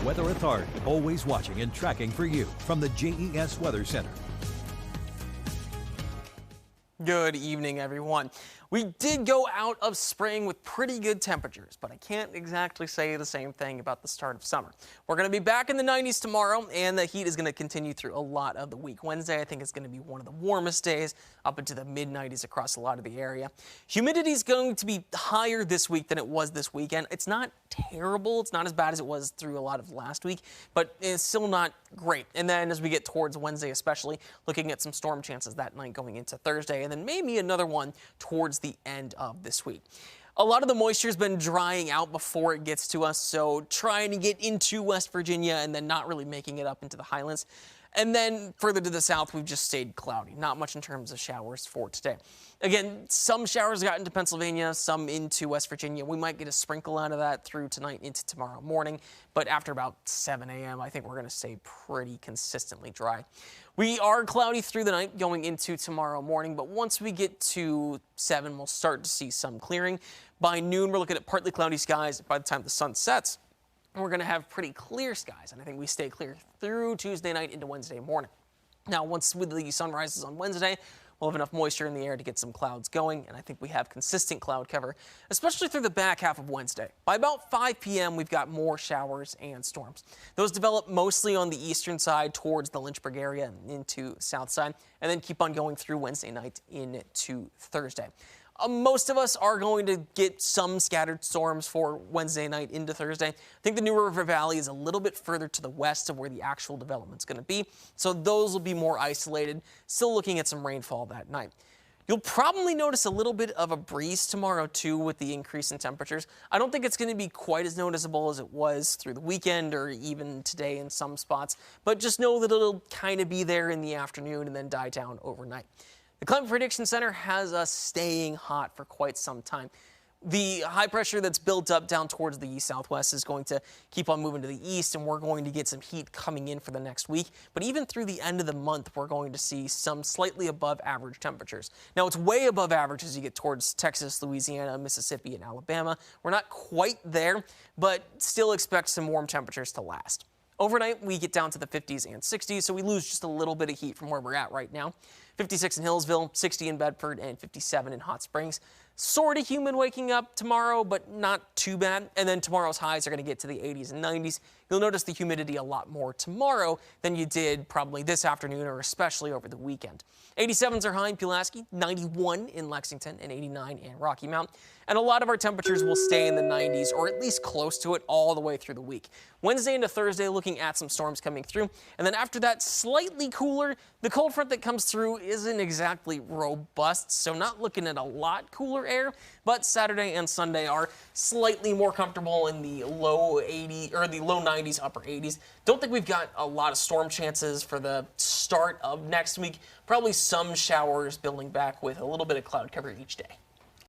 Weather Authority, always watching and tracking for you from the JES Weather Center. Good evening, everyone. We did go out of spring with pretty good temperatures, but I can't exactly say the same thing about the start of summer. We're going to be back in the 90s tomorrow, and the heat is going to continue through a lot of the week. Wednesday, I think, is going to be one of the warmest days, up into the mid-90s across a lot of the area. Humidity is going to be higher this week than it was this weekend. It's not terrible. It's not as bad as it was through a lot of last week, but it's still not great. And then as we get towards Wednesday especially, looking at some storm chances that night going into Thursday, and then maybe another one towards the end of this week. A lot of the moisture has been drying out before it gets to us, so trying to get into West Virginia and then not really making it up into the highlands. And then further to the south, we've just stayed cloudy. Not much in terms of showers for today. Again, some showers got into Pennsylvania, some into West Virginia. We might get a sprinkle out of that through tonight into tomorrow morning. But after about 7 a.m., I think we're going to stay pretty consistently dry. We are cloudy through the night going into tomorrow morning. But once we get to 7, we'll start to see some clearing. By noon, we're looking at partly cloudy skies. By the time the sun sets, we're going to have pretty clear skies, and I think we stay clear through Tuesday night into Wednesday morning. Now, once the sun rises on Wednesday, we'll have enough moisture in the air to get some clouds going, and I think we have consistent cloud cover, especially through the back half of Wednesday. By about 5 p.m., we've got more showers and storms. Those develop mostly on the eastern side towards the Lynchburg area and into south side, and then keep on going through Wednesday night into Thursday. Most of us are going to get some scattered storms for Wednesday night into Thursday. I think the New River Valley is a little bit further to the west of where the actual development's going to be, so those will be more isolated. Still looking at some rainfall that night. You'll probably notice a little bit of a breeze tomorrow, too, with the increase in temperatures. I don't think it's going to be quite as noticeable as it was through the weekend or even today in some spots, but just know that it'll kind of be there in the afternoon and then die down overnight. The Climate Prediction Center has us staying hot for quite some time. The high pressure that's built up down towards the southwest is going to keep on moving to the east, and we're going to get some heat coming in for the next week. But even through the end of the month, we're going to see some slightly above average temperatures. Now, it's way above average as you get towards Texas, Louisiana, Mississippi, and Alabama. We're not quite there, but still expect some warm temperatures to last. Overnight, we get down to the 50s and 60s, so we lose just a little bit of heat from where we're at right now. 56 in Hillsville, 60 in Bedford, and 57 in Hot Springs. Sort of humid waking up tomorrow, but not too bad. And then tomorrow's highs are going to get to the 80s and 90s. You'll notice the humidity a lot more tomorrow than you did probably this afternoon or especially over the weekend. 87s are high in Pulaski, 91 in Lexington, and 89 in Rocky Mount. And a lot of our temperatures will stay in the 90s or at least close to it all the way through the week. Wednesday into Thursday, looking at some storms coming through. And then after that, slightly cooler. The cold front that comes through isn't exactly robust, so not looking at a lot cooler air. But Saturday and Sunday are slightly more comfortable in the low 80s or the low 90s, upper 80s. Don't think we've got a lot of storm chances for the start of next week. Probably some showers building back with a little bit of cloud cover each day.